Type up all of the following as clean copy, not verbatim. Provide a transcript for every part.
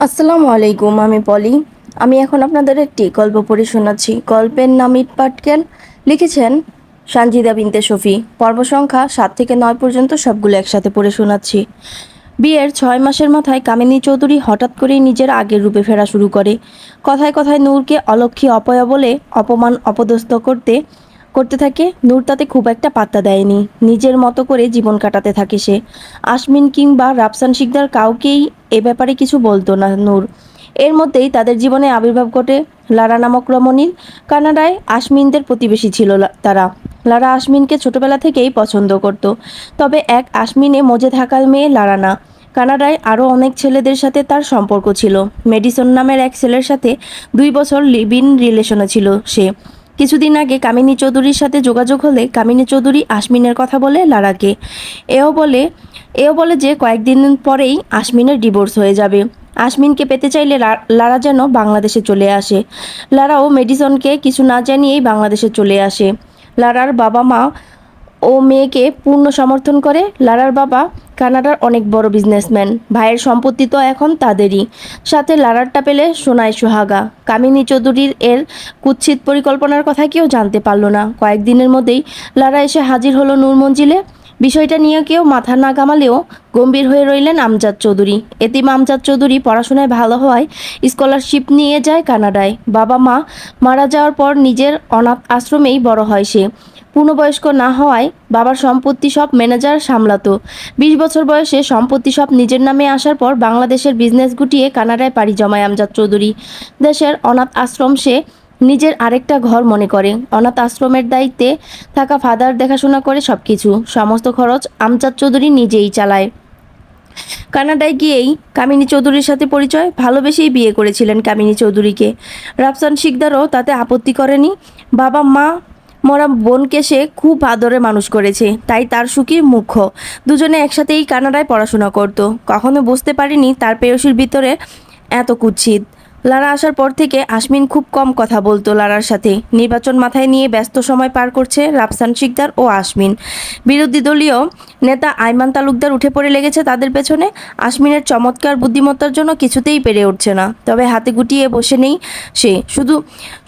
আসসালামু আলাইকুম, আমি পলি। আমি এখন আপনাদের একটি গল্প পড়ে শোনাচ্ছি। গল্পের নাম ইট পাটকেল। লিখেছেন সানজিদা বিনতে শফি। পর্ব সংখ্যা 7 থেকে 9 পর্যন্ত সবগুলো একসাথে পড়ে শোনাচ্ছি। বিয়ের 6 মাসের মাথায় কামিনী চৌধুরী হঠাৎ করেই নিজের আগের রূপে ফেরা শুরু করে। কথায় কথায় নূরকে অলক্ষী অপয়া বলে অপমান অপদস্থ করতে করতে থাকে। নূর তাতে খুব একটা পাত্তা দেয়নি। নিজের মতো করে জীবন কাটাতে থাকে সে। আসমিন কিংবা রাফসান শিকদার কাউকেই এ ব্যাপারে কিছু বলতো না নূর। এর মধ্যেই তাদের জীবনে আবির্ভাব ঘটে লারা নামক রমণীর। কানাডায় আসমিনদের প্রতিবেশী ছিল তারা। লারা আসমিনকে ছোটবেলা থেকেই পছন্দ করত। তবে এক আসমিনে মজে থাকার মেয়ে লারা না। কানাডায় আরও অনেক ছেলেদের সাথে তার সম্পর্ক ছিল। মেডিসন নামের এক ছেলের সাথে 2 বছর লিভ ইন রিলেশনে ছিল সে। কিছুদিন আগে কামিনী চৌধুরীর সাথে যোগাযোগ হলে কামিনী চৌধুরী আসমিনের কথা বলে লারাকে। এও বলে এও বলে যে কয়েকদিন পরেই আসমিনের ডিভোর্স হয়ে যাবে। আসমিনকে পেতে চাইলে লারা যেন বাংলাদেশে চলে আসে। লারাও মেডিসনকে কিছু না জানিয়েই বাংলাদেশে চলে আসে। লারার বাবা মা ও মেয়েকে পূর্ণ সমর্থন করে। লারার বাবা কানাডার অনেক বড় বিজনেসম্যান। ভাইয়ের সম্পত্তি তো এখন তাদেরই। সাথে লারারটা পেলে সোনায় সোহাগা। কামিনী চৌধুরীর এর কুৎসিত পরিকল্পনার কথা কেউ জানতে পারল না। কয়েকদিনের মধ্যেই লারা এসে হাজির হলো নূর মঞ্জিলে। বিষয়টা নিয়ে কেউ মাথা না ঘামালেও গম্ভীর হয়ে রইলেন আমজাদ চৌধুরী। এতিম আমজাদ চৌধুরী পড়াশোনায় ভালো হওয়ায় স্কলারশিপ নিয়ে যায় কানাডায়। বাবা মা মারা যাওয়ার পর নিজের অনাথ আশ্রমেই বড় হয় সে। পূর্ণবয়স্ক না হওয়ায় বাবার সম্পত্তি সব ম্যানেজার সামলাতো। 20 বছর বয়সে সম্পত্তি সব নিজের নামে আসার পর বাংলাদেশের বিজনেস গুটিয়ে কানাডায় পাড়ি জমায় আমজাদ চৌধুরী। দেশের অনাথ আশ্রম সে নিজের আরেকটা ঘর মনে করে। অনাথ আশ্রমের দায়িত্বে থাকা ফাদার দেখাশোনা করে সবকিছু। সমস্ত খরচ আমজাদ চৌধুরী নিজেই চালায়। কানাডায় গিয়েই কামিনী চৌধুরীর সাথে পরিচয়। ভালোবেসেই বিয়ে করেছিলেন কামিনী চৌধুরীকে। রাফসান শিকদারও তাতে আপত্তি করেনি। বাবা মা মরা বোনকে সে খুব আদরে মানুষ করেছে, তাই তার সুখী মুখ্য। দুজনে একসাথেই কানাডায় পড়াশোনা করত। কখনো বুঝতে পারিনি তার প্রেয়সীর ভিতরে এত কুৎসিত। লারা আসার পর থেকে আসমিন খুব কম কথা বলতো লারার সাথে। নির্বাচন মাথায় নিয়ে ব্যস্ত সময় পার করছে রাফসান শিকদার ও আসমিন। বিরোধী দলীয় নেতা আইমান তালুকদার উঠে পড়ে লেগেছে তাদের পেছনে। আসমিনের চমৎকার বুদ্ধিমত্তার জন্য কিছুতেই পেরে উঠছে না। তবে হাতে গুটিয়ে বসে নেই সে, শুধু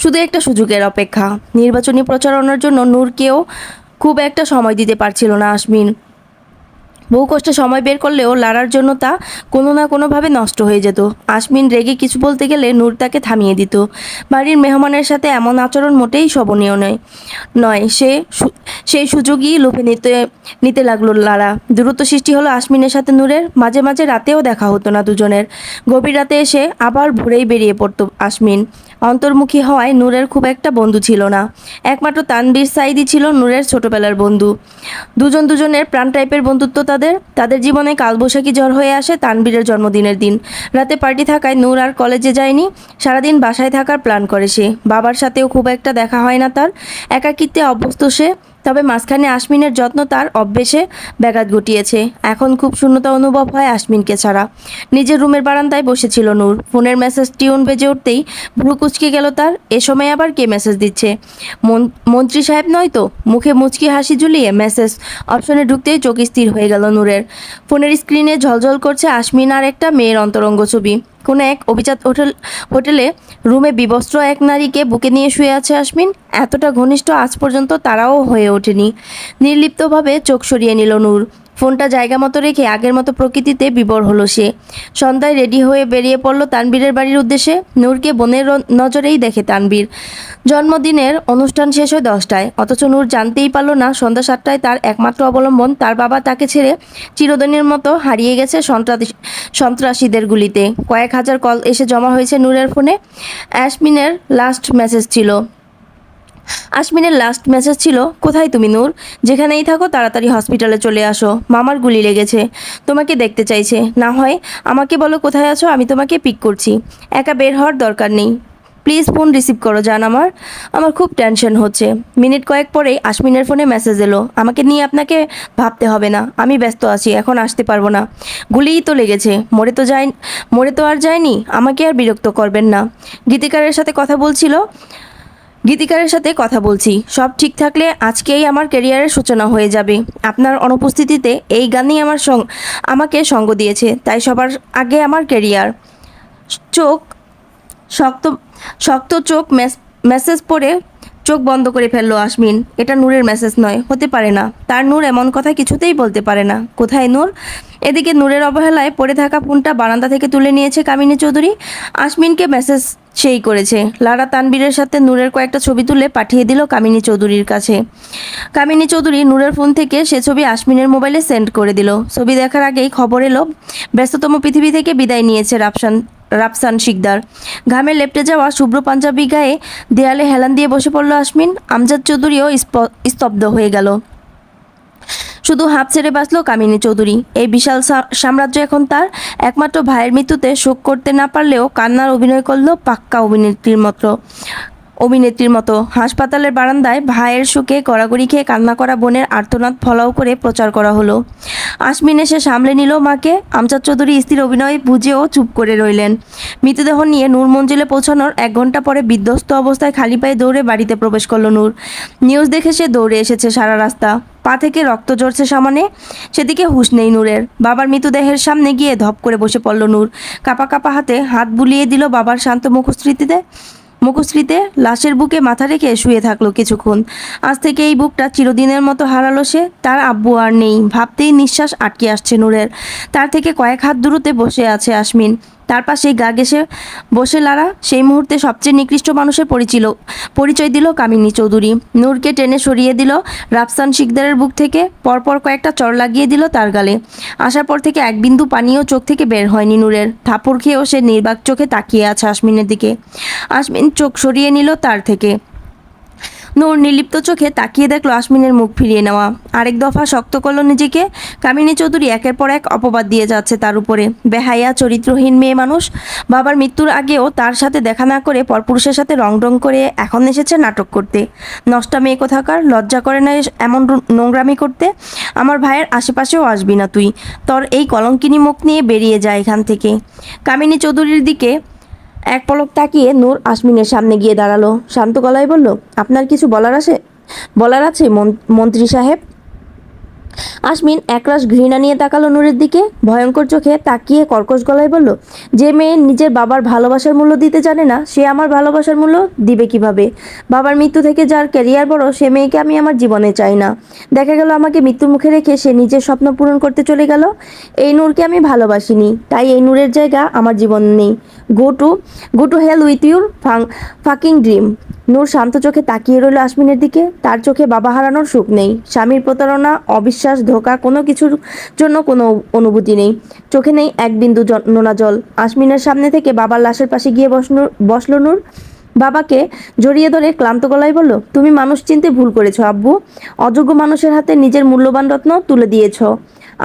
শুধু একটা সুযোগের অপেক্ষা। নির্বাচনী প্রচারণার জন্য নূরকেও খুব একটা সময় দিতে পারছিল না আসমিন। বহু কষ্টে সময় বের করলেও লারার জন্য তা কোনো না কোনোভাবে নষ্ট হয়ে যেত। আসমিন রেগে কিছু বলতে গেলে নূর তাকে থামিয়ে দিত। বাড়ির মেহমানের সাথে এমন আচরণ মোটেই শোভনীয় নয়। সেই সুযোগই লুফে নিতে লাগলো লারা। দূরত্ব সৃষ্টি হলো আসমিনের সাথে নূরের। মাঝে মাঝে রাতেও দেখা হতো না দুজনের। গভীর রাতে এসে আবার ভোরেই বেরিয়ে পড়তো আসমিন। অন্তর্মুখী হওয়ায় নূরের খুব একটা বন্ধু ছিল না। একমাত্র তানবীর সাইদি ছিল নূরের ছোটবেলার বন্ধু। দুজনের প্রাণ টাইপের বন্ধুত্ব তাদের জীবনে কালবৈশাখী ঝড় হয়ে আসে তানবীরের জন্মদিনের দিন। রাতে পার্টি থাকায় নূর আর কলেজে যায়নি। সারাদিন বাসায় থাকার প্ল্যান করে সে। বাবার সাথেও খুব একটা দেখা হয় না তার। একাকিত্বে অভ্যস্ত সে। তবে মাঝখানে আসমিনের যত্ন তার অভ্যেসে ব্যাঘাত ঘটিয়েছে। এখন খুব শূন্যতা অনুভব হয় আসমিনকে ছাড়া। নিজের রুমের বারান্দায় বসেছিল নূর। ফোনের মেসেজ টিউন বেজে উঠতেই ভ্রু কুচকে গেল তার। এ সময় আবার কে মেসেজ দিচ্ছে? মন্ত্রী সাহেব নয় তো? মুখে মুচকি হাসি ঝুলিয়ে মেসেজ অপশনে ঢুকতেই চোখ স্থির হয়ে গেল নূরের। ফোনের স্ক্রিনে ঝলঝল করছে আসমিন আর একটা মেয়ের অন্তরঙ্গ ছবি। কোনো এক অভিজাত হোটেলে রুমে বিবস্ত্র এক নারীকে বুকে নিয়ে শুয়ে আছে আসমিন। এতটা ঘনিষ্ঠ আজ পর্যন্ত তারাও হয়ে ওঠেনি। নির্লিপ্তভাবে চোখ সরিয়ে নিল নূর। ফোনটা জায়গা মতো রেখে আগের মতো প্রকৃতিতে বিভোর হলো সে। সন্ধ্যায় রেডি হয়ে বেরিয়ে পড়ল তানবীরের বাড়ির উদ্দেশ্যে। নূরকে বোনের নজরেই দেখে তানবীর। জন্মদিনের অনুষ্ঠান শেষ হয় 10টায়, অথচ নূর জানতেই পারল না সন্ধ্যা 7টায় তার একমাত্র অবলম্বন তার বাবা তাকে ছেড়ে চিরদিনের মতো হারিয়ে গেছে সন্ত্রাসীদের গুলিতে। কয়েক হাজার কল এসে জমা হয়েছে নূরের ফোনে। আসমিনের লাস্ট মেসেজ ছিল, কোথায় তুমি নূর? যেখানেই থাকো তাড়াতাড়ি হসপিটালে চলে আসো, মামার গুলি লেগেছে, তোমাকে দেখতে চাইছে। না হয় আমাকে বলো কোথায় আছো, আমি তোমাকে পিক করছি। একা বের হওয়ার দরকার নেই, প্লিজ ফোন রিসিভ করো জান। আমার খুব টেনশন হচ্ছে। মিনিট কয়েক পরেই আসমিনের ফোনে মেসেজ এলো, আমাকে নিয়ে আপনাকে ভাবতে হবে না, আমি ব্যস্ত আছি, এখন আসতে পারবো না। গুলিই তো লেগেছে, মরে তো আর যায়নি, আমাকে আর বিরক্ত করবেন না। গীতিকারের সাথে কথা বলছি, সব ঠিক থাকলে আজকেই আমার ক্যারিয়ারের সূচনা হয়ে যাবে। আপনার অনুপস্থিতিতে এই গানই আমাকে সঙ্গ দিয়েছে, তাই সবার আগে আমার ক্যারিয়ার। চোখ শক্ত শক্ত চোখ মেসেজ পড়ে চোখ বন্ধ করে ফেললো আশমিন। এটা নূরের মেসেজ নয়, হতে পারে না। তার নূর এমন কথা কিছুতেই বলতে পারে না। কোথায় নূর? এদিকে নূরের অবহেলায় পড়ে থাকা ফোনটা বারান্দা থেকে তুলে নিয়েছে কামিনী চৌধুরী। আশমিনকে মেসেজ সেই করেছে। লারা তানবীরের সাথে নূরের কয়েকটা ছবি তুলে পাঠিয়ে দিল কামিনী চৌধুরীর কাছে। কামিনী চৌধুরী নূরের ফোন থেকে সে ছবি আশমিনের মোবাইলে সেন্ড করে দিল। ছবি দেখার আগেই খবর এলো ব্যস্ততম পৃথিবী থেকে বিদায় নিয়েছে রাফসান শিকদার। ঘামে লেপ্টে যাওয়া শুভ্র পাঞ্জাবি গায়ে দেয়ালে হেলান দিয়ে বসে পড়ল আশমিন। আমজাদ চৌধুরীও স্তব্ধ হয়ে গেল। শুধু হাঁপ ছেড়ে বাঁচল কামিনী চৌধুরী। এই বিশাল সাম্রাজ্য এখন তার। একমাত্র ভাইয়ের মৃত্যুতে শোক করতে না পারলেও কান্নার অভিনয় করল পাক্কা অভিনেত্রীর মতো। হাসপাতালের বারান্দায় ভাইয়ের শোকে গড়াগড়ি খেয়ে কান্না করা বোনের আর্তনাদ ফলাও করে প্রচার করা হলো। আশমিন এসে সামলে নিল মাকে। আমজাদ চৌধুরী স্থির অভিনয় বুঝেও চুপ করে রইলেন। মৃতদেহ নিয়ে নূর মঞ্জিলে পৌঁছানোর 1 ঘন্টা পরে বিধ্বস্ত অবস্থায় খালি পায়ে দৌড়ে বাড়িতে প্রবেশ করল নূর। নিউজ দেখে সে দৌড়ে এসেছে সারা রাস্তা। পা থেকে রক্ত ঝরছে সামনে। সেদিকে হুঁশ নেই নূরের। বাবার মৃতদেহের সামনে গিয়ে ধপ করে বসে পড়ল নূর। কাঁপা কাঁপা হাতে হাত বুলিয়ে দিল বাবার শান্ত মুখশ্রীতে। লাশের বুকে মাথা রেখে শুয়ে থাকলো কিছুক্ষণ। আজ থেকে এই বুকটা চিরদিনের মতো হারালো সে। তার আব্বু আর নেই। ভাবতেই নিঃশ্বাস আটকে আসছে নূরের। তার থেকে কয়েক হাত দূরত্বে বসে আছে আশমিন। তার পাশেই গা ঘেঁষে বসে লারা। সেই মুহূর্তে সবচেয়ে নিকৃষ্ট মানুষের পরিচয় দিল কামিনী চৌধুরী। নূরকে টেনে সরিয়ে দিল রাফসান শিকদারের বুক থেকে। পরপর কয়েকটা চড় লাগিয়ে দিল তার গালে। আসার পর থেকে এক বিন্দু পানিও চোখ থেকে বের হয়নি নূরের। থাপড় খেয়েও সে নির্বাক চোখে তাকিয়ে আছে আশমিনের দিকে। আশমিন চোখ সরিয়ে নিল তার থেকে। নূর নির্লিপ্ত চোখে তাকিয়ে দেখলো আশমিনের মুখ ফিরিয়ে নেওয়া। আরেক দফা শক্ত করলো নিজেকে। কামিনী চৌধুরী একের পর এক অপবাদ দিয়ে যাচ্ছে তার উপরে। বেহায়া চরিত্রহীন মেয়ে মানুষ। বাবার মৃত্যুর আগেও তার সাথে দেখা না করে পরপুরুষের সাথে রং করে এখন এসেছে নাটক করতে। নষ্টা মেয়ে কোথাকার, লজ্জা করে না এমন নোংরামি করতে? আমার ভাইয়ের আশেপাশেও আসবি না তুই। তোর এই কলঙ্কিনী মুখ নিয়ে বেরিয়ে যায় এখান থেকে। কামিনী চৌধুরীর দিকে এক পলক তাকিয়ে নূর আশমিনের সামনে গিয়ে দাঁড়ালো। শান্ত গলায় বলল, আপনার কিছু বলার আছে মন্ত্রী সাহেব? আশমিন একরাশ ঘৃণা নিয়ে তাকালো নূরের দিকে। ভয়ঙ্কর চোখে তাকিয়ে কর্কশ গলায় বলল, যে মেয়ে নিজের বাবার ভালোবাসার মূল্য দিতে জানে না, সে আমার ভালোবাসার মূল্য দিবে কিভাবে? বাবার মৃত্যু থেকে যার ক্যারিয়ার বড়, সে মেয়েকে আমি আমার জীবনে চাই না। দেখা গেল আমাকে মৃত্যুর মুখে রেখে সে নিজের স্বপ্ন পূরণ করতে চলে গেল। এই নূরকে আমি ভালোবাসিনি, তাই এই নূরের জায়গা আমার জীবন নেই। Go to hell with your fucking dream. Noor শান্ত চোখে তাকিয়ে রইল আশমিনের দিকে। তার চোখে বাবা হারানোর সুখ নেই, স্বামীর প্রতারণা, অবিশ্বাস, ধোঁকা, কোনো কিছুর জন্য কোনো অনুভূতি নেই। চোখে নেই এক বিন্দু নোনা জল। আশমিনের সামনে থেকে বাবার লাশের পাশে গিয়ে বসলো নূর। বাবাকে জড়িয়ে ধরে ক্লান্ত গলায় বলল, তুমি মানুষ চিনতে ভুল করেছো আব্বু। অযোগ্য মানুষের হাতে নিজের মূল্যবান রত্ন তুলে দিয়েছ।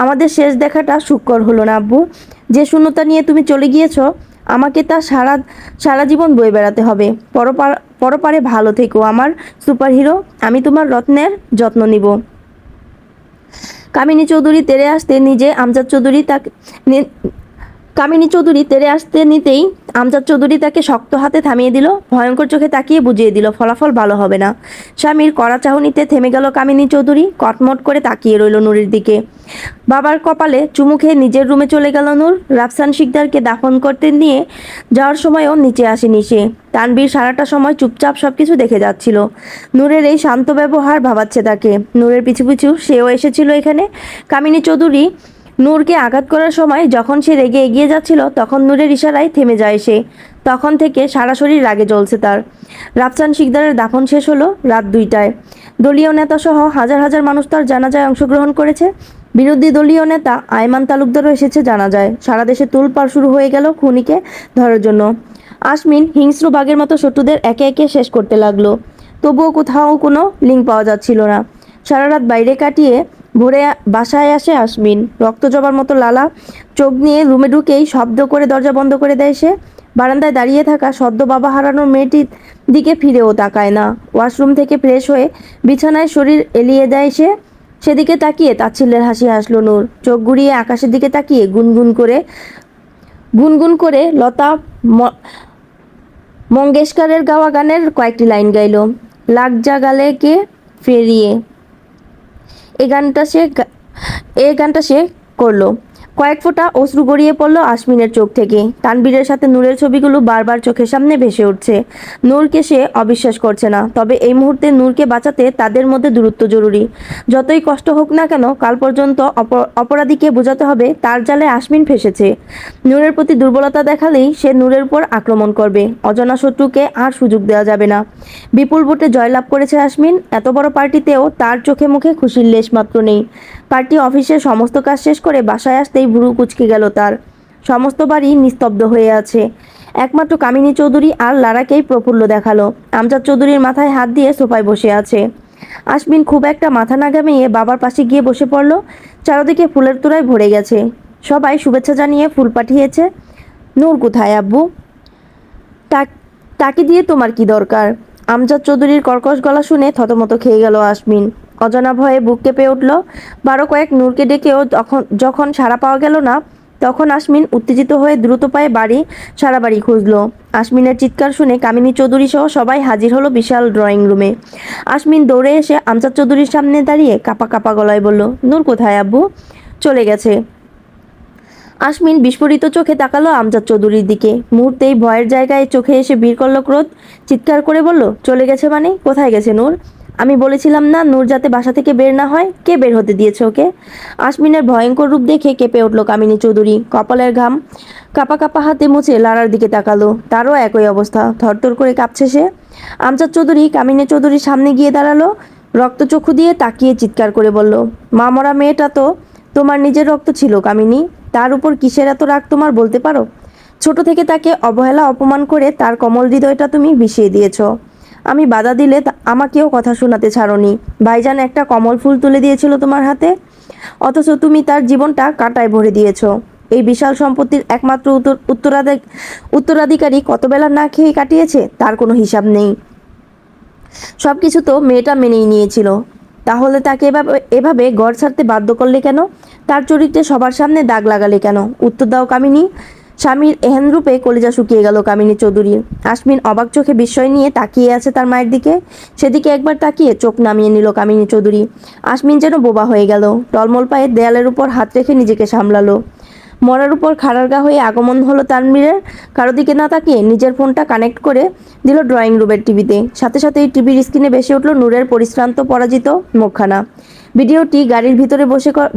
আমাদের শেষ দেখাটা সুখকর হলো না আব্বু। যে শূন্যতা নিয়ে তুমি চলে গিয়েছো, আমাকে তা সারা জীবন বয়ে বেড়াতে হবে। পরপারে ভালো থেকো আমার সুপারহিরো। আমি তোমার রত্নের যত্ন নিব। কামিনী চৌধুরী তেড়ে আসতে নিতেই আমজাদ চৌধুরী তাকে শক্ত হাতে থামিয়ে দিল। ভয়ঙ্কর চোখে তাকিয়ে বুঝিয়ে দিল, ফলাফল ভালো হবে না। স্বামীর কড়া চাহনিতে থেমে গেল কামিনী চৌধুরী। কটমট করে তাকিয়ে রইল নূরের দিকে। বাবার কপালে চুমু খেয়ে নিজের রুমে চলে গেল নূর। রাফসান শিকদারকে দাফন করতে নিয়ে যাওয়ার সময়ও নিচে আসেনি সে। তানবীর সারাটা সময় চুপচাপ সবকিছু দেখে যাচ্ছিল। নূরের এই শান্ত ব্যবহার ভাবাচ্ছে তাকে। নূরের পিছু পিছু সেও এসেছিল এখানে। কামিনী চৌধুরী নূরকে আঘাত করার সময় যখন সে রেগে এগিয়ে যাচ্ছিল, তখন নূরের ইশারায় থেমে যায় সে। তখন থেকে সারা শরীর রাগে জ্বলছে তার। রাফসান শিকদারের দাফন শেষ হলো রাত 2টায়। দলীয় নেতা সহ হাজার হাজার মানুষ তার জানাজায় অংশগ্রহণ করেছে। বিরোধী দলীয় নেতা আয়মান তালুকদারও এসেছে জানাজায়। সারা দেশে তোলপাড় শুরু হয়ে গেল খুনিকে ধরার জন্য। আশমিন হিংস্র বাঘের মতো শত্রুদের একে একে শেষ করতে লাগলো। তবুও কোথাও কোনো লিঙ্ক পাওয়া যাচ্ছিল না। সারা রাত বাইরে কাটিয়ে ভোরে বাসায় আসে আশমিন। রক্ত জবার মতো লালা চোখ নিয়ে রুমে ঢুকেই শব্দ করে দরজা বন্ধ করে দেয় সে। বারান্দায় দাঁড়িয়ে থাকা সদ্য বাবা হারানোর মেয়েটির দিকে ফিরেও তাকায় না। ওয়াশরুম থেকে ফ্রেশ হয়ে বিছানায় শরীর এলিয়ে দেয় সে। সেদিকে তাকিয়ে তাচ্ছিল্যের হাসি হাসল নূর। চোখ ঘুরিয়ে আকাশের দিকে তাকিয়ে গুনগুন করে লতা মঙ্গেশকরের গাওয়া গানের কয়েকটি লাইন গাইল। লাগ যা গালে কে ফেরিয়ে, এই গানটা সে করলো। কয়েক ফোঁটা অশ্রু গড়িয়ে পড়ল আশমিনের চোখ থেকে। তানবীরের সাথে নূরের ছবিগুলো বারবার চোখের সামনে ভেসে উঠছে। নূরকে সে অবিশ্বাস করছে না, তবে এই মুহূর্তে নূরকে বাঁচাতে তাদের মধ্যে দূরত্ব জরুরি। যতই কষ্ট হোক না কেন, কাল পর্যন্ত অপরাধীকে বোঝাতে হবে তার জালে আশমিন ফেসেছে। নূরের প্রতি দুর্বলতা দেখালেই সে নূরের উপর আক্রমণ করবে। অজানা শত্রুকে আর সুযোগ দেওয়া যাবে না। বিপুল ভোটে জয়লাভ করেছে আশমিন। এত বড় পার্টিতেও তার চোখে মুখে খুশির লেশ মাত্র নেই। পার্টি অফিসের সমস্ত কাজ শেষ করে বাসায় আসতেই ভুরু কুঁচকে গেল তার। সমস্ত বাড়ি নিস্তব্ধ হয়ে আছে। একমাত্র কামিনী চৌধুরী আর লারাকেই প্রফুল্ল দেখালো। আমজাদ চৌধুরীর মাথায় হাত দিয়ে সোফায় বসে আছে। আশমিন খুব একটা মাথা না ঘামিয়ে বাবার পাশে গিয়ে বসে পড়ল। চারদিকে ফুলের তোড়ায় ভরে গেছে। সবাই শুভেচ্ছা জানিয়ে ফুল পাঠিয়েছে। নূর কোথায় আব্বু? তাকে দিয়ে তোমার কি দরকার? আমজাদ চৌধুরীর কর্কশ গলা শুনে থতমত খেয়ে গেল আশমিন। অজানা ভয়ে বুক কেঁপে উঠল। বারো কয়েক নূরকে ডেকেও যখন সাড়া পাওয়া গেল না, তখন আশমিন উত্তেজিত হয়ে দ্রুত পায়ে সারা বাড়ি খুঁজল। আশমিনের চিৎকার শুনে কামিনী চৌধুরী সহ সবাই হাজির হলো বিশাল ড্রয়িং রুমে। আশমিন দৌড়ে এসে আমজাদ চৌধুরীর সামনে দাঁড়িয়ে কাঁপা কাঁপা গলায় বলল, নূর কোথায় আব্বু? চলে গেছে। আশমিন বিস্ফোরিত চোখে তাকালো আমজাদ চৌধুরীর দিকে। মুহূর্তেই ভয়ের জায়গায় চোখে এসে ভিড় করল ক্রোধ। চিৎকার করে বলল, চলে গেছে মানে? কোথায় গেছে নূর? আমি বলেছিলাম না নূর যাতে বাসা থেকে বের না হয়? কে বের হতে দিয়েছে ওকে? আশমিনের ভয়ঙ্কর রূপ দেখে কেঁপে উঠল কামিনী চৌধুরী। কপালের ঘাম কাপা কাপা হাতে মুছে লারার দিকে তাকালো। তারও একই অবস্থা, থরথর করে কাঁপছে সে। আমজাদ চৌধুরী কামিনী চৌধুরীর সামনে গিয়ে দাঁড়ালো। রক্তচক্ষু দিয়ে তাকিয়ে চিৎকার করে বলল, মা মরা মেয়েটা তো তোমার নিজের রক্ত ছিল কামিনী। তার উপর কিসের এত রাগ তোমার বলতে পারো? ছোট থেকে তাকে অবহেলা অপমান করে তার কোমল হৃদয়টা তুমি বিষিয়ে দিয়েছ। আমি বাধা দিলে আমাকেও কথা শোনাতে ছাড়োনি। ভাইজান একটা কমল ফুল তুলে দিয়েছিল তোমার হাতে, অথচ তুমি তার জীবনটা কাঁটায় ভরে দিয়েছ। এই বিশাল সম্পত্তির একমাত্র উত্তরাধিকারী কত বেলা না খেয়ে কাটিয়েছে তার কোনো হিসাব নেই। সবকিছু তো মেয়েটা মেনেই নিয়েছিল, তাহলে তাকে এভাবে ঘর ছাড়তে বাধ্য করলে কেন? তার চরিত্রে সবার সামনে দাগ লাগালে কেন? উত্তর দাও কামিনী। স্বামীর এহেন রূপে কলিজা শুকিয়ে গেল কামিনী চৌধুরীর। আশমিন অবাক চোখে বিস্ময় নিয়ে তাকিয়ে আছে তার মায়ের দিকে। সেদিকে একবার তাকিয়ে চোখ নামিয়ে নিল কামিনী চৌধুরী। আশমিন যেন বোবা হয়ে গেল। টলমল পায়ে দেয়ালের উপর হাত রেখে নিজেকে সামলালো। মরার উপর খাড়ারগা হয়ে আগমন হলো তানবীরের। কারো দিকে না তাকিয়ে নিজের ফোনটা কানেক্ট করে দিল ড্রয়িং রুমের টিভিতে। সাথে সাথেই টিভির স্ক্রিনে ভেসে উঠল নূরের পরিশ্রান্ত পরাজিত মুখখানা। ভিডিওটি গাড়ির ভিতরে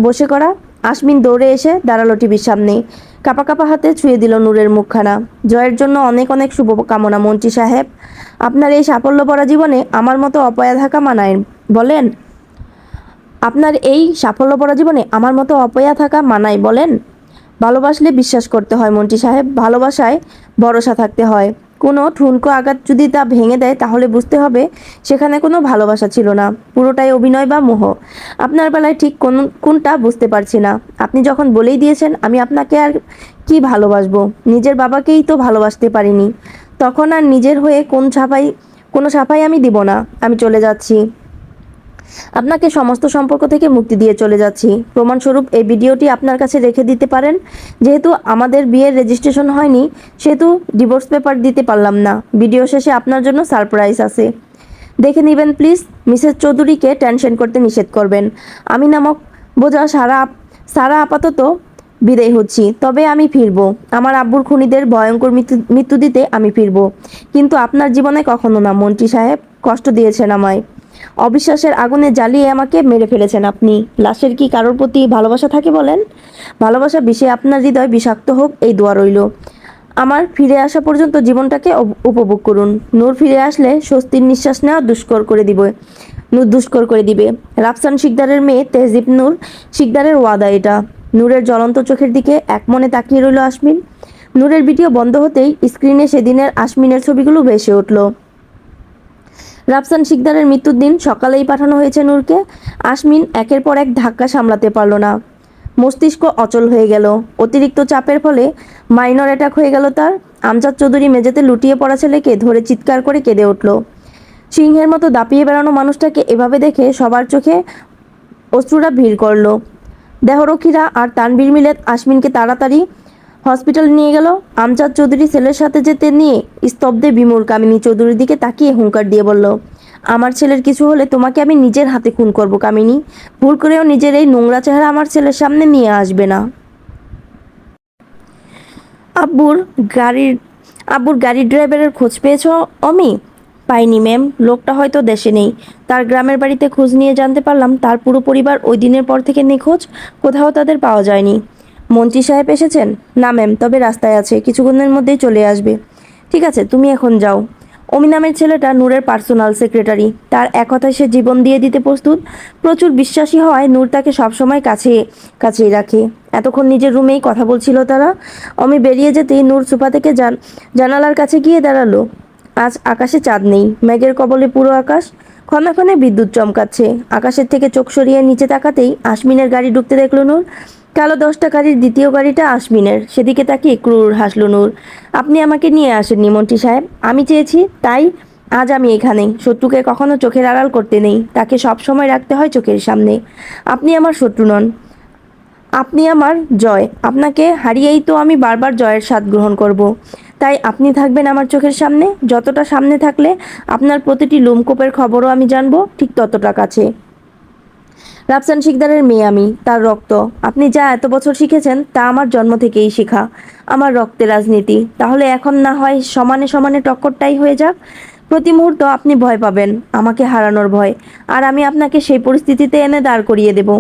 বসে করা। আশমিন দৌড়ে এসে দাঁড়ালো টিভির সামনে। কাপা কাপা হাতে ছুঁয়ে দিল নূরের মুখখানা। জয়ের জন্য অনেক অনেক শুভকামনা মন্ত্রী সাহেব। আপনার এই সাফল্য পরা জীবনে আমার মতো অপয়া থাকা মানায় বলেন? আপনার এই সাফল্য পরা জীবনে আমার মতো অপয়া থাকা মানায় বলেন? ভালোবাসলে বিশ্বাস করতে হয় মন্ত্রী সাহেব, ভালোবাসায় ভরসা থাকতে হয়। কোনো ঠুনকো আঘাত যদি তা ভেঙে দেয় তাহলে বুঝতে হবে সেখানে কোনো ভালোবাসা ছিল না, পুরোটাই অভিনয় বা মোহ। আপনার বেলায় ঠিক কোনটা বুঝতে পারছি না। আপনি যখন বলেই দিয়েছেন আমি আপনাকে আর কি ভালোবাসবো, নিজের বাবাকেই তো ভালোবাসতে পারিনি, তখন আর নিজের হয়ে কোনো সাফাই আমি দিব না। আমি চলে যাচ্ছি, আপনাকে সমস্ত সম্পর্ক থেকে মুক্তি দিয়ে চলে যাচ্ছি। প্রমাণস্বরূপ এই ভিডিওটি আপনার কাছে রেখে দিতে পারেন। যেহেতু আমাদের বিয়ের রেজিস্ট্রেশন হয়নি, সেহেতু ডিভোর্স পেপার দিতে পারলাম না। ভিডিও শেষে আপনার জন্য সারপ্রাইজ আছে, দেখে নেবেন প্লিজ। মিসেস চৌধুরীকে টেনশন করতে নিষেধ করবেন। আমি নামক বোঝা সারা আপাতত বিদায় হচ্ছি, তবে আমি ফিরব। আমার আব্বুর খুনিদের ভয়ঙ্কর মৃত্যু দিতে আমি ফিরব, কিন্তু আপনার জীবনে কখনো না মন্ত্রী সাহেব। কষ্ট দিয়েছেন আমায়, অবিশ্বাসের আগুনে জ্বালিয়ে আমাকে মেরে ফেলেছেন আপনি। লাশের কি কারোর প্রতি ভালোবাসা থাকে বলেন? ভালোবাসা বিষে আপনার হৃদয় বিষাক্ত হোক, এই দোয়া রইল। আমার ফিরে আসা পর্যন্ত জীবনটাকে উপভোগ করুন। নূর ফিরে আসলে স্বস্তির নিঃশ্বাস নেওয়া দুষ্কর করে দিবে। রাফসান শিকদারের মেয়ে তেহজিব নূর শিকদারের ওয়াদা এটা। নূরের জ্বলন্ত চোখের দিকে একমনে তাকিয়ে রইল আশমিন। নূরের ভিডিও বন্ধ হতেই স্ক্রিনে সেদিনের আশমিনের ছবিগুলো ভেসে উঠল। রাফসান শিকদারের মৃত্যুর দিন সকালেই পাঠানো হয়েছে নূরকে। আশমিন একের পর এক ধাক্কা সামলাতে পারল না। মস্তিষ্ক অচল হয়ে গেল। অতিরিক্ত চাপের ফলে মাইনর অ্যাটাক হয়ে গেল তার। আমজাদ চৌধুরী মেঝেতে লুটিয়ে পড়া ছেলেকে ধরে চিৎকার করে কেঁদে উঠল। সিংহের মতো দাপিয়ে বেড়ানো মানুষটাকে এভাবে দেখে সবার চোখে অশ্রুরা ভিড় করল। দেহরক্ষীরা আর তানবীর মিলে আশমিনকে তাড়াতাড়ি হসপিটাল নিয়ে গেল। আমজাদ চৌধুরী ছেলের সাথে যেতে নিয়ে স্তব্ধে বিমূর কামিনী চৌধুরীর দিকে তাকিয়ে হুঙ্কার দিয়ে বলল, আমার ছেলের কিছু হলে তোমাকে আমি নিজের হাতে খুন করব কামিনী। ভুল করেও নিজের এই নোংরা চেহারা আমার ছেলের সামনে নিয়ে আসবে না। আব্বুর গাড়ির আব্বুর গাড়ির ড্রাইভারের খোঁজ পেয়েছো অমি? পাইনি ম্যাম, লোকটা হয়তো দেশে নেই। তার গ্রামের বাড়িতে খোঁজ নিয়ে জানতে পারলাম তার পুরো পরিবার ওই দিনের পর থেকে নিখোঁজ, কোথাও তাদের পাওয়া যায়নি। মন্ত্রী সাহেব এসেছেন? না ম্যাম, তবে রাস্তায় আছে, কিছুক্ষণের মধ্যেই চলে আসবে। ঠিক আছে, তুমি এখন যাও। অমি নামের ছেলেটা নূরের পার্সোনাল সেক্রেটারি। তার এক কথায় সে জীবন দিয়ে দিতে প্রস্তুত। প্রচুর বিশ্বাসী হওয়ায় নূর তাকে সবসময় কাছেই রাখে। এতক্ষণ নিজের রুমেই কথা বলছিল তারা। অমি বেরিয়ে যেতেই নূর সোফা থেকে জানালার কাছে গিয়ে দাঁড়ালো। আজ আকাশে চাঁদ নেই, মেঘের কবলে পুরো আকাশ। ক্ষণে ক্ষণে বিদ্যুৎ চমকাচ্ছে। আকাশের থেকে চোখ সরিয়ে নিচে তাকাতেই আসমিনের গাড়ি ঢুকতে দেখল নূর। কালো 10টা গাড়ির দ্বিতীয় গাড়িটা আসমিনের। সেদিকে তাকিয়ে ক্রুর হাসল নূর। আপনি আমাকে নিয়ে আসেননি মন্ত্রী সাহেব, আমি চেয়েছি তাই আজ আমি এখানে। শত্রুকে কখনো চোখের আড়াল করতে নেই, তাকে সব সময় রাখতে হয় চোখের সামনে। আপনি আমার শত্রু নন, আপনি আমার জয়। আপনাকে হারিয়েই তো আমি বারবার জয়ের স্বাদ গ্রহণ করব। তাই আপনি থাকবেন আমার চোখের সামনে। যতটা সামনে থাকলে আপনার প্রতিটি লোমকূপের খবরও আমি জানবো, ঠিক ততটা কাছে। রাফসান শিকদারের মেয়ে আমি, তার রক্ত। আপনি যা এত বছর শিখেছেন তা আমার জন্ম থেকেই শেখা। আমার রক্তে রাজনীতি। তাহলে এখন না হয় সমানে সমানে টক্করটাই হয়ে যাক। প্রতি মুহূর্ত আপনি ভয় পাবেন, আমাকে হারানোর ভয়। আর আমি আপনাকে সেই পরিস্থিতিতে এনে দাঁড় করিয়ে দেব।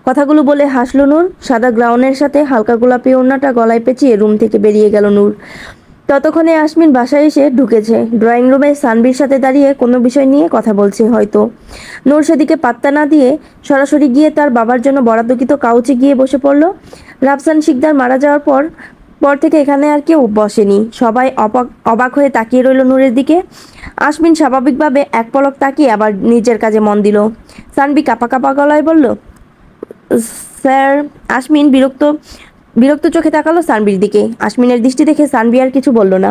কথাগুলো বলে হাসল নূর। সাদা গ্রাউনের সাথে হালকা গোলাপি ওড়নাটা গলায় পেঁচিয়ে রুম থেকে বেরিয়ে গেল নূর। ততক্ষণে আসমিন বাসায় এসে ঢুকেছে। ড্রয়িং রুমে সানভির সাথে দাঁড়িয়ে কোনো বিষয় নিয়ে কথা বলছে হয়তো। নূর সেদিকে পাত্তা না দিয়ে সরাসরি গিয়ে তার বাবার জন্য বরাদ্দকৃত কাউচে গিয়ে বসে পড়ল। রাফসান শিকদার মারা যাওয়ার পর পর থেকে এখানে আর কেউ বসেনি। সবাই অবাক হয়ে তাকিয়ে রইল নূরের দিকে। আসমিন স্বাভাবিকভাবে এক পলক তাকিয়ে আবার নিজের কাজে মন দিল। সানভি কাঁপা কাঁপা গলায় বলল, স্যার। আসমিন বিরক্ত বিরক্ত চোখে তাকালো সানভির দিকে। আসমিনের দৃষ্টি দেখে সানভি আর কিছু বলল না।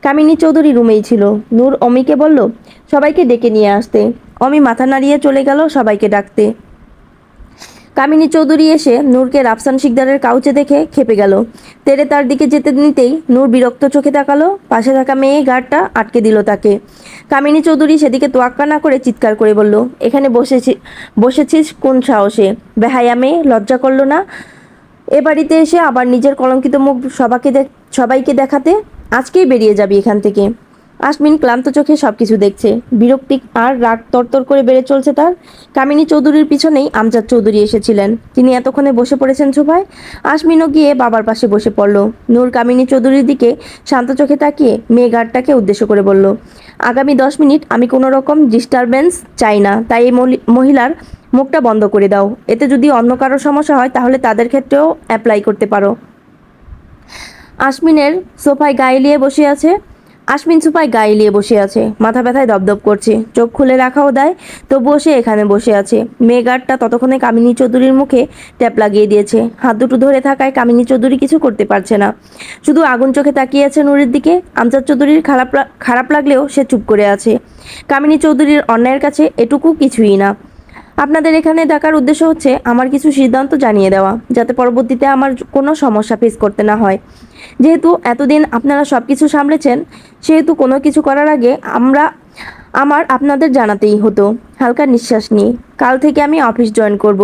কামিনী চৌধুরী রুমেই ছিল। নূর অমিকে বলল সবাইকে ডেকে নিয়ে আসতে। অমি মাথা নাড়িয়ে চলে গেল সবাইকে ডাকতে। কামিনী চৌধুরী এসে নূরকে রাফসান শিকদারের কাউচে দেখে খেপে গেল। তেরে তার দিকে যেতে নিতেই নূর বিরক্ত চোখে তাকালো। পাশে থাকা মেয়ে গার্ডটা আটকে দিল তাকে। কামিনী চৌধুরী সেদিকে তোয়াক্কা না করে চিৎকার করে বলল, এখানে বসেছিস কোন সাহসে? বেহায়া মেয়ে, লজ্জা করলো না এ বাড়িতে এসে আবার নিজের কলঙ্কিত মুখ সবাইকে দেখাতে? আজকেই বেরিয়ে যাবি এখান থেকে। আসমিন ক্লান্ত চোখে সবকিছু দেখছে। বিরক্তি আর রাগ তরতর করে বেড়ে চলছে তার। কামিনী চৌধুরীর পিছনেই আমজাদ চৌধুরী এসেছিলেন। তিনি এতক্ষণে বসে পড়েছেন সোফায়। আসমিনও গিয়ে বাবার পাশে বসে পড়ল। নূর কামিনী চৌধুরীর দিকে শান্ত চোখে তাকিয়ে মেয়ে গার্ডটাকে উদ্দেশ্য করে বলল, আগামী 10 মিনিট আমি কোনো রকম ডিস্টারবেন্স চাই না, তাই এই মহিলার মুখটা বন্ধ করে দাও। এতে যদি অন্য কারো সমস্যা হয় তাহলে তাদের ক্ষেত্রেও অ্যাপ্লাই করতে পারো। আসমিনের সোফায় গায়ে লিয়ে বসে আছে আশমিন সোফায় গায়ে লিয়ে বসে আছে। মাথা ব্যথায় দপদপ করছে। চোখ খুলে রাখাও দেয়, তবুও সে এখানে বসে আছে। মেয়ে গার্ডটা ততক্ষণে কামিনী চৌধুরীর মুখে ট্যাপ লাগিয়ে দিয়েছে। হাত দুটো ধরে থাকায় কামিনী চৌধুরী কিছু করতে পারছে না। শুধু আগুন চোখে তাকিয়ে আছে নূরের দিকে। আমজাদ চৌধুরীর খারাপ লাগলেও সে চুপ করে আছে। কামিনী চৌধুরীর অন্যায়ের কাছে এটুকু কিছুই না। আপনাদের এখানে ডাকার উদ্দেশ্য হচ্ছে আমার কিছু সিদ্ধান্ত জানিয়ে দেওয়া, যাতে পরবর্তীতে আমার কোনো সমস্যা ফেস করতে না হয়। যেহেতু এতদিন আপনারা সব কিছু সামলেছেন, সেহেতু কোনো কিছু করার আগে আমার আপনাদের জানাতেই হতো। হালকা নিঃশ্বাস নিয়ে, কাল থেকে আমি অফিস জয়েন করব।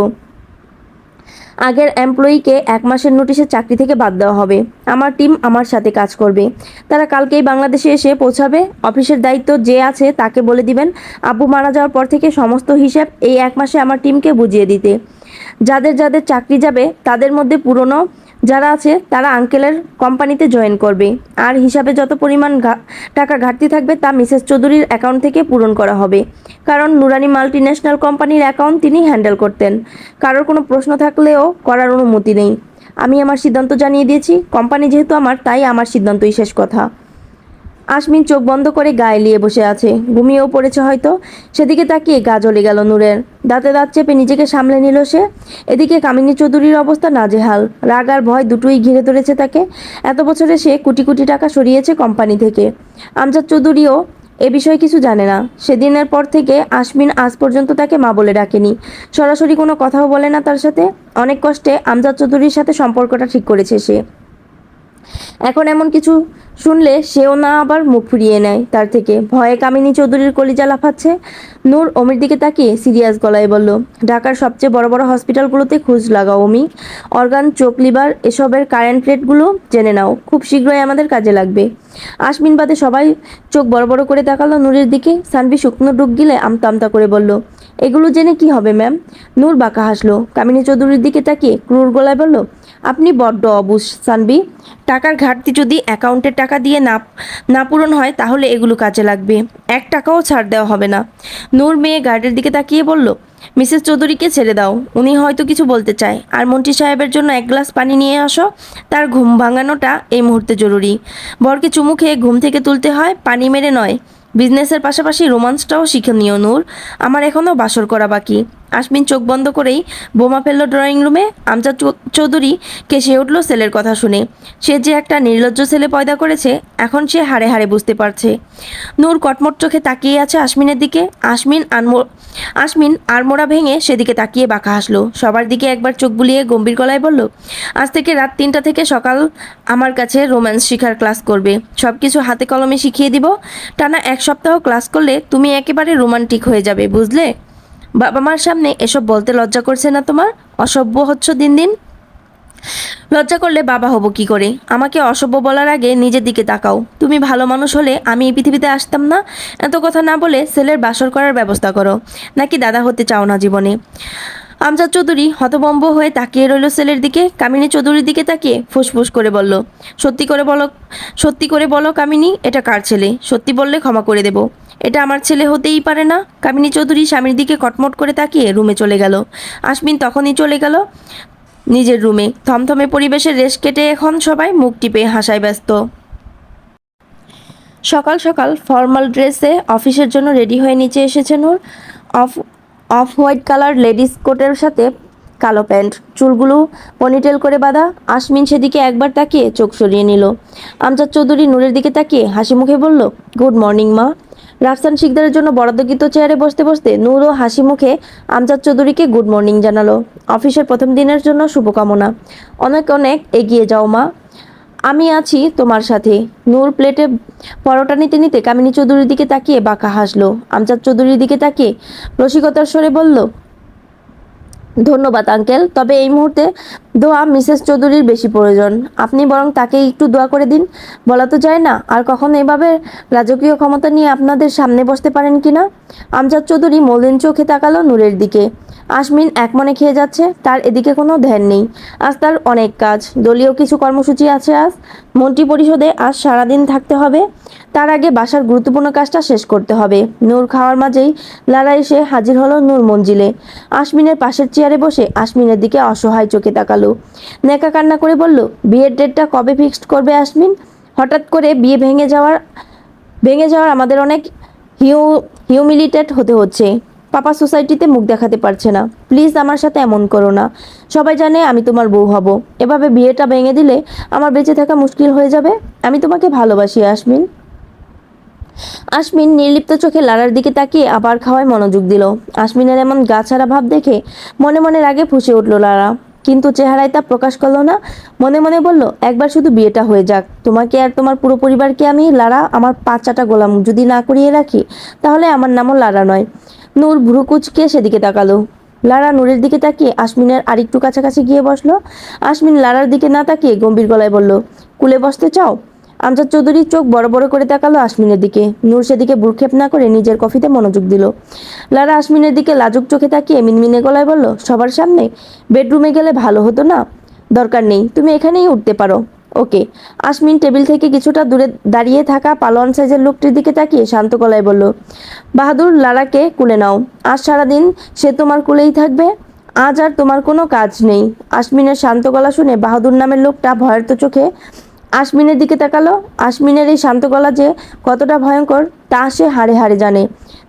আগের এমপ্লয়িকে 1 মাসের নোটিশে চাকরি থেকে বাদ দেওয়া হবে। আমার টিম আমার সাথে কাজ করবে। তারা কালকেই বাংলাদেশে এসে পৌঁছাবে। অফিসের দায়িত্ব যে আছে তাকে বলে দিবেন আব্বু মারা যাওয়ার পর থেকে সমস্ত হিসাব এই 1 মাসে আমার টিমকে বুঝিয়ে দিতে। যাদের যাদের চাকরি যাবে তাদের মধ্যে পুরনো যারা আছে তারা আঙ্কেলের কোম্পানিতে জয়েন করবে। আর হিসাবে যত পরিমাণ টাকা ঘাটতি থাকবে তা মিসেস চৌধুরীর অ্যাকাউন্ট থেকে পূরণ করা হবে। কারণ নুরানি মাল্টিন্যাশনাল কোম্পানির অ্যাকাউন্ট তিনি হ্যান্ডেল করতেন। কারোর কোনো প্রশ্ন থাকলেও করার অনুমতি নেই। আমি আমার সিদ্ধান্ত জানিয়ে দিয়েছি। কোম্পানি যেহেতু আমার, তাই আমার সিদ্ধান্তই শেষ কথা। আসমিন চোখ বন্ধ করে গায়ে লিয়ে বসে আছে। ঘুমিয়েও পড়েছে হয়তো। সেদিকে তাকিয়ে গা জ্বলে গেল নূরের। দাঁতে দাঁত চেপে নিজেকে সামলে নিল সে। এদিকে কামিনী চৌধুরীর অবস্থা নাজেহাল। রাগ আর ভয় দুটোই ঘিরে ধরেছে তাকে। এত বছরে সে কোটি কোটি টাকা সরিয়েছে কোম্পানি থেকে। আমজাদ চৌধুরীও এ বিষয়ে কিছু জানে না। সেদিনের পর থেকে আসমিন আজ পর্যন্ত তাকে মা বলে ডাকেনি। সরাসরি কোনো কথাও বলে না তার সাথে। অনেক কষ্টে আমজাদ চৌধুরীর সাথে সম্পর্কটা ঠিক করেছে সে। এখন এমন কিছু শুনলে সেও না আবার মুখ ফিরিয়ে নেয় তার থেকে। ভয়ে কামিনী চৌধুরীর কলিজা লাফাচ্ছে। নূর অমির দিকে তাকিয়ে সিরিয়াস গলায় বলল, ঢাকার সবচেয়ে বড় বড় হসপিটালগুলোতে খোঁজ লাগাও অমি। অর্গান, চোখ, লিভার এসবের কারেন্ট রেটগুলো জেনে নাও, খুব শীঘ্রই আমাদের কাজে লাগবে। আশমিন বাদে সবাই চোখ বড় বড় করে তাকালো নূরের দিকে। সানভি শুকনো ডুব গিলে আমতা আমতা করে বলল, এগুলো জেনে কি হবে ম্যাম? নূর বাঁকা হাসলো। কামিনী চৌধুরীর দিকে তাকিয়ে ক্রুর গলায় বলল, আপনি বড্ড অবুঝ সানভি। টাকার ঘাটতি যদি অ্যাকাউন্টের টাকা দিয়ে না পূরণ হয় তাহলে এগুলো কাজে লাগবে, 1 টাকাও ছাড় দেওয়া হবে না। নূর মেয়ে গার্ডের দিকে তাকিয়ে বলল, মিসেস চৌধুরীকে ছেড়ে দাও, উনি হয়তো কিছু বলতে চায়। আর মন্ত্রী সাহেবের জন্য 1 গ্লাস পানি নিয়ে আসো, তার ঘুম ভাঙানোটা এই মুহূর্তে জরুরি। বরকে চুমু খেয়ে ঘুম থেকে তুলতে হয়, পানি মেরে নয়। বিজনেসের পাশাপাশি রোমান্সটাও শিখে নিও নূর, আমার এখনও বাসর করা বাকি। আশমিন চোখ বন্ধ করেই বোমা ফেললো ড্রয়িং রুমে। আমজাদ চৌধুরী কেসে উঠল ছেলের কথা শুনে। সে যে একটা নির্লজ্জ ছেলে পয়দা করেছে এখন সে হাড়ে হাড়ে বুঝতে পারছে। নূর কটমট চোখে তাকিয়ে আছে আশমিনের দিকে। আশমিন আড়মোড়া ভেঙে সেদিকে তাকিয়ে বাঁকা হাসলো। সবার দিকে একবার চোখ বুলিয়ে গম্ভীর গলায় বলল, আজ থেকে রাত 3টা থেকে সকাল আমার কাছে রোম্যান্স শিখার ক্লাস করবে। সব কিছু হাতে কলমে শিখিয়ে দিব। টানা 1 সপ্তাহ ক্লাস করলে তুমি একেবারে রোমান্টিক হয়ে যাবে, বুঝলে? বাবা মার সামনে এসব বলতে লজ্জা করছে না তোমার? অসভ্য হচ্ছ দিন দিন। লজ্জা করলে বাবা হব কি করে? আমাকে অসভ্য বলার আগে নিজের দিকে তাকাও। তুমি ভালো মানুষ হলে আমি এই পৃথিবীতে আসতাম না। এত কথা না বলে ছেলের বাসর করার ব্যবস্থা করো। নাকি দাদা হতে চাও না জীবনে? আমজাদ চৌধুরী হতভম্ব হয়ে তাকিয়ে রইল ছেলের দিকে। কামিনী চৌধুরীর দিকে তাকিয়ে ফুসফুস করে বলল, সত্যি করে বলো কামিনী, এটা কার ছেলে? সত্যি বললে ক্ষমা করে দেব। এটা আমার ছেলে হতেই পারে না। কামিনী চৌধুরী স্বামীর দিকে কটমট করে তাকিয়ে রুমে চলে গেল। আশমিন তখনই চলে গেল নিজের রুমে। থমথমে পরিবেশের রেশ কেটে এখন সবাই মুখ টিপে হাসায় ব্যস্ত। সকাল সকাল ফর্মাল ড্রেসে অফিসের জন্য রেডি হয়ে নিচে এসেছে Noor. Off off white colour ladies কোটের সাথে কালো প্যান্ট, চুলগুলো পনিটেল করে বাঁধা। আশমিন সেদিকে একবার তাকিয়ে চোখ সরিয়ে নিল। আমজাদ চৌধুরী নূরের দিকে তাকিয়ে হাসি মুখে বলল, গুড মর্নিং মা। রাফসান শিকদারের জন্য বরাদ্দকৃত চেয়ারে বসতে বসতে নূরও হাসি মুখে আমজাদ চৌধুরীকে গুড মর্নিং জানালো। অফিসের প্রথম দিনের জন্য শুভকামনা। অনেক অনেক এগিয়ে যাও মা, আমি আছি তোমার সাথে। নূর প্লেটে পরোটা নিতে নিতে কামিনী চৌধুরীর দিকে তাকিয়ে বাঁকা হাসলো। আমজাদ চৌধুরীর দিকে তাকিয়ে রসিকতার স্বরে বলল, ধন্যবাদ আঙ্কেল, তবে এই মুহূর্তে দোয়া মিসেস চৌধুরীর বেশি প্রয়োজন। আপনি বরং তাকে একটু দোয়া করে দিন। বলা তো যায় না আর কখনো এভাবে রাজকীয় ক্ষমতা নিয়ে আপনাদের সামনে বসতে পারেন কিনা। আমজাদ চৌধুরী মলিন চোখে তাকালো নূরের দিকে। আশমিন একমনে খেয়ে যাচ্ছে, তার এদিকে কোনো ধ্যান নেই। আজ তার অনেক কাজ, দলীয় কিছু কর্মসূচি আছে। আজ মন্ত্রী পরিষদে আজ সারাদিন থাকতে হবে। তার আগে বাসার গুরুত্বপূর্ণ কাজটা শেষ করতে হবে। নূর খাওয়ার মাঝেই লারা এসে হাজির হলো নূর মঞ্জিলে। আশমিনের পাশের চেয়ারে বসে আশমিনের দিকে অসহায় চোখে তাকালো। নেকা কান্না করে বলল, বিয়ের ডেটটা কবে ফিক্সড করবে আশমিন? হঠাৎ করে বিয়ে ভেঙে যাওয়ার আমাদের অনেক হিউমিলিটেড হতে হচ্ছে। পাপা সোসাইটিতে মুখ দেখাতে পারছে না। প্লিজ আমার সাথে এমন করো না। সবাই জানে আমি তোমার বউ হব। এভাবে বিয়েটা ভেঙে দিলে আমার বেঁচে থাকা মুশকিল হয়ে যাবে। আমি তোমাকে ভালোবাসি আশমিন। আশমিন নির্লিপ্ত চোখে লারার দিকে তাকিয়ে আবার খাওয়ায় মনোযোগ দিল। আশমিনের এমন গা ছাড়া ভাব দেখে মনে মনে রাগে ফুঁসে উঠল লারা, কিন্তু চেহারায় তা প্রকাশ করলো না। মনে মনে বলল, একবার শুধু বিয়েটা হয়ে যাক। তোমাকে আর তোমার পুরো পরিবারকে আমি লারা আমার 5 গোলাম যদি না করিয়ে রাখি তাহলে আমার নামও লারা নয়। নূর ভ্রু কুচকে সেদিকে তাকালো। লারা নূরের দিকে তাকিয়ে আশমিনের আরেকটু কাছাকাছি গিয়ে বসলো। আশমিন লারার দিকে না তাকিয়ে গম্ভীর গলায় বলল, কুলে বসতে চাও? আমজাদ চৌধুরী চোখ বড় বড় করে তাকালো আশমিনের দিকে। নূর সেদিকে ভ্রুক্ষেপ না করে নিজের কফিতে মনোযোগ দিল। লারা আশমিনের দিকে লাজুক চোখে তাকিয়ে মিনমিনে গলায় বলল, সবার সামনে? বেডরুমে গেলে ভালো হতো না? দরকার নেই, তুমি এখানেই উঠতে পারো। ওকে। আশমিন টেবিল থেকে কিছুটা দূরে দাঁড়িয়ে থাকা পালোয়ান সাইজের লোকটির দিকে তাকিয়ে শান্ত গলায় বলল, বাহাদুর লারাকে কুলে নাও। আজ সারাদিন সে তোমার কুলেই থাকবে। আজ আর তোমার কোনো কাজ নেই। আশমিনের শান্ত গলা শুনে বাহাদুর নামের লোকটা ভয়ার্ত চোখে আশমিনের দিকে তাকালো। আশমিনের এই শান্ত গলা যে কতটা ভয়ঙ্কর তা সে হাড়ে হাড়ে জানে।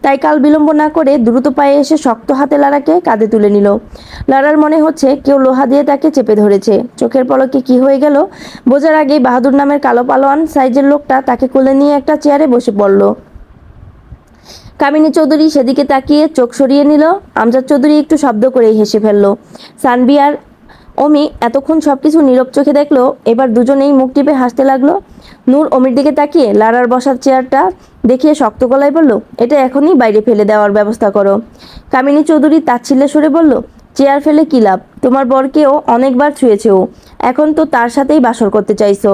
তাই কাল বিলম্ব না করে দ্রুত পায়ে এসে শক্ত হাতে লারাকে কাঁধে তুলে নিল। লারার মনে হচ্ছে কেউ লোহা দিয়ে তাকে চেপে ধরেছে। চোখের পলকে কি হয়ে গেল বোঝার আগেই বাহাদুর নামের কালো পালোয়ান সাইজের লোকটা তাকে কোলে নিয়ে একটা চেয়ারে বসে পড়ল। কামিনী চৌধুরী সেদিকে তাকিয়ে চোখ সরিয়ে নিল। আমজাদ চৌধুরী একটু শব্দ করেই হেসে ফেলল। সানভি আর অমি এতক্ষণ সবকিছু নীরব চোখে দেখলো, এবার দুজনেই মুখ টিপে হাসতে লাগলো। নূর অমির দিকে তাকিয়ে লারার বসার চেয়ারটা দেখিয়ে শক্ত গলায় বলল, এটা এখনই বাইরে ফেলে দেওয়ার ব্যবস্থা করো। কামিনী চৌধুরী তাচ্ছিল্যে সরে বলল, চেয়ার ফেলে কী লাভ? তোমার বরকেও অনেকবার ছুঁয়েছে ও, এখন তো তার সাথেই বাসর করতে চাইছো।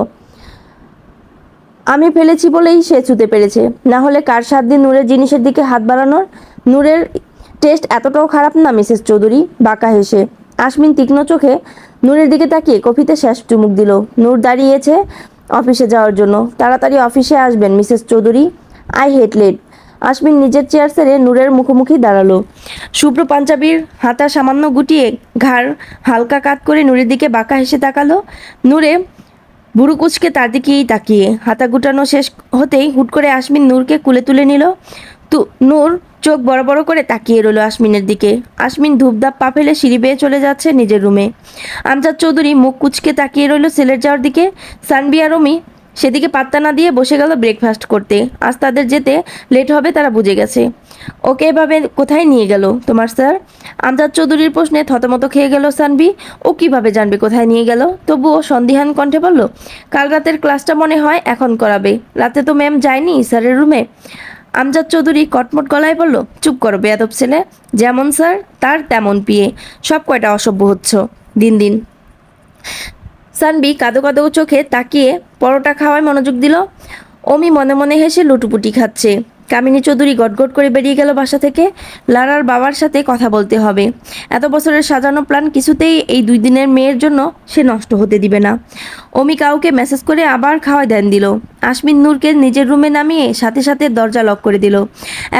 আমি ফেলেছি বলেই সে ছুতে পেরেছে, না হলে কার সাত দিন নূরের জিনিসের দিকে হাত বাড়ানোর? নূরের টেস্ট এতটাও খারাপ না মিসেস চৌধুরী, বাঁকা হেসে আসমিন তীক্ষ্ণ চোখে নূরের দিকে তাকিয়ে কফিতে শেষ চুমুক দিল। নূর দাঁড়িয়েছে অফিসে যাওয়ার জন্য। তাড়াতাড়ি অফিসে আসবেন Mrs Chowdhury, I hate late. Asmin নিজের চেয়ার ছেড়ে নূরের মুখোমুখি দাঁড়ালো। শুভ্র পাঞ্জাবির হাতা সামান্য গুটিয়ে ঘাড় হালকা কাত করে নূরের দিকে বাঁকা হেসে তাকালো। নূরে বুড়ো কুচকে তার দিকেই তাকিয়ে হাতা গুটানো শেষ হতেই হুট করে আসমিন নূরকে কুলে তুলে নিল। নূর চোখ বড় বড় করে তাকিয়ে রইল আসমিনের দিকে। আসমিন ধূপধাপ পা ফেলে সিঁড়ি বেয়ে চলে যাচ্ছে নিজের রুমে। আমজাদ চৌধুরী মুখ কুচকে তাকিয়ে রইল সেলের যাওয়ার দিকে। সানভি আর রমি সেদিকে পাত্তা না দিয়ে বসে গেল ব্রেকফাস্ট করতে। আজ তাদের যেতে লেট হবে তারা বুঝে গেছে। ওকে এভাবে কোথায় নিয়ে গেল তোমার স্যার? আমজাদ চৌধুরীর প্রশ্নে থতমত খেয়ে গেল সানভি। ও কিভাবে জানবে কোথায় নিয়ে গেল? তবুও সন্দিহান কণ্ঠে বলল, কাল রাতের ক্লাসটা মনে হয় এখন করাবে। রাতে তো ম্যাম যায়নি স্যারের রুমে। আমজাদ চৌধুরী কটমট গলায় বলল, চুপ করো বেয়াদব ছেলে, যেমন স্যার তার তেমন পিয়ে, সব কয়টা অসভ্য হচ্ছ দিন দিন। সানভি কাদো কাদো চোখে তাকিয়ে পরোটা খাওয়ায় মনোযোগ দিল। অমি মনে মনে হেসে লুটুপুটি খাচ্ছে। কামিনী চৌধুরী গটগট করে বেরিয়ে গেল বাসা থেকে। লারার বাবার সাথে কথা বলতে হবে। এত বছরের সাজানো প্ল্যান কিছুতেই এই 2 দিনের মেয়ের জন্য সে নষ্ট হতে দিবে না। অমি কাউকে মেসেজ করে আবার খাওয়ায় দেন দিল। আসমিন নূরকে নিজের রুমে নামিয়ে সাথে সাথে দরজা লক করে দিল।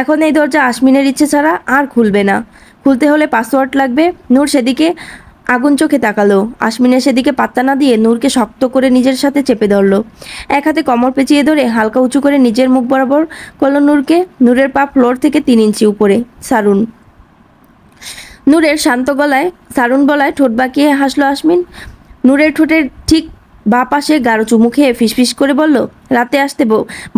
এখন এই দরজা আসমিনের ইচ্ছে ছাড়া আর খুলবে না। খুলতে হলে পাসওয়ার্ড লাগবে। নূর সেদিকে আগুন চোখে তাকালো। আসমিনের সেদিকে পাত্তা না দিয়ে নূরকে শক্ত করে নিজের সাথে চেপে ধরল। এক হাতে কোমর পেঁচিয়ে ধরে হালকা উঁচু করে নিজের মুখ বরাবর করলো নূরকে। নূরের পা ফ্লোর থেকে 3 ইঞ্চি উপরে। সারুন। নূরের শান্ত গলায় সারুন বলায় ঠোঁট বাঁকিয়ে হাসলো আসমিন। নূরের ঠোঁটের ঠিক বা পাশে গাঢ় চুমু খেয়ে ফিসফিস করে বলল, রাতে আসতে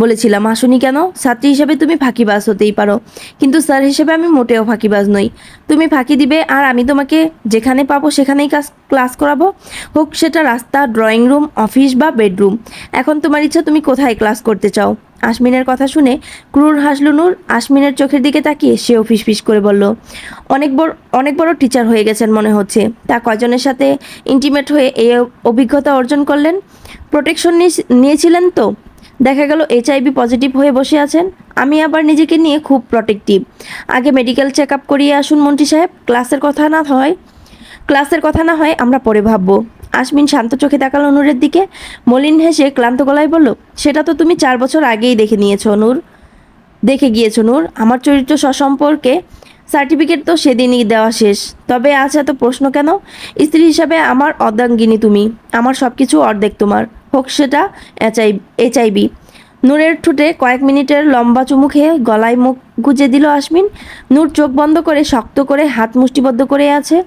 বলেছিলাম, আসুনি কেন? ছাত্রী হিসেবে তুমি ফাঁকিবাজ হতেই পারো, কিন্তু স্যার হিসেবে আমি মোটেও ফাঁকিবাজ নই। তুমি ফাঁকি দিবে আর আমি তোমাকে যেখানে পাবো সেখানেই ক্লাস করাবো, হোক সেটা রাস্তা, ড্রয়িং রুম, অফিস বা বেডরুম। এখন তোমার ইচ্ছা তুমি কোথায় ক্লাস করতে চাও। আসমিনের কথা শুনে ক্রুর হাসলো নূর। আসমিনের চোখের দিকে তাকিয়ে সেও ফিসফিস করে বলল, অনেক বড় টিচার হয়ে গেছেন মনে হচ্ছে। তা কয়জনের সাথে ইন্টিমেট হয়ে এই অভিজ্ঞতা অর্জন করলেন? প্রোটেকশন নিয়েছিলেন তো? দেখা গেল HIV পজিটিভ হয়ে বসে আছেন। আমি আবার নিজেকে নিয়ে খুব প্রোটেক্টিভ। আগে মেডিকেল চেক আপ করিয়ে আসুন মন্ত্রী সাহেব। ক্লাসের কথা না হয় আমরা পরে ভাববো। আসমিন শান্ত চোখে তাকালো নূরের দিকে। মলিন হেসে ক্লান্ত গলায় বলল, সেটা তো তুমি 4 বছর আগেই দেখে গিয়েছো নূর। আমার চরিত্র সম্পর্কে সার্টিফিকেট তো সেদিনই দেওয়া শেষ। তবে আজ এত প্রশ্ন কেন? স্ত্রী হিসাবে আমার অর্ধাঙ্গিনী তুমি, আমার সব কিছু অর্ধেক তোমার, হোক সেটা HIV। নূরের ঠোঁটে কয়েক মিনিটের লম্বা চুমু খেয়ে গলায় মুখ গুজে দিল আসমিন। নূর চোখ বন্ধ করে শক্ত করে হাত মুষ্টিবদ্ধ করে আছে।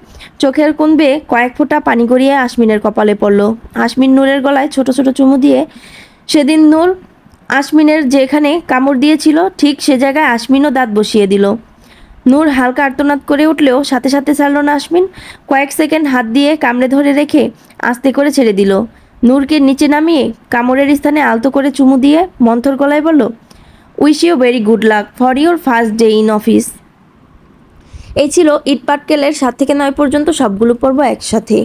চোখের কোণ বেয়ে কয়েক ফোঁটা পানি গড়িয়ে আসমিনের কপালে পড়ল। আসমিন নূরের গলায় ছোট ছোট চুমু দিয়ে সেদিন নূর আসমিনের যেখানে কামড় দিয়েছিল ঠিক সে জায়গায় আসমিনও দাঁত বসিয়ে দিল। নূর হালকা আর্তনাদ করে উঠলেও সাথে সাথে ছাড়ল না আসমিন। কয়েক সেকেন্ড হাত দিয়ে কামড়ে ধরে রেখে আস্তে করে ছেড়ে দিল। নূরকে নিচে নামিয়ে কামড়ের স্থানে আলতো করে চুমু দিয়ে মন্থর গলায় বলল, wish you very good luck for your first day in office. এই ছিল ইট পাটকেলের 7 থেকে 9 পর্যন্ত সবগুলো পর্ব একসাথে।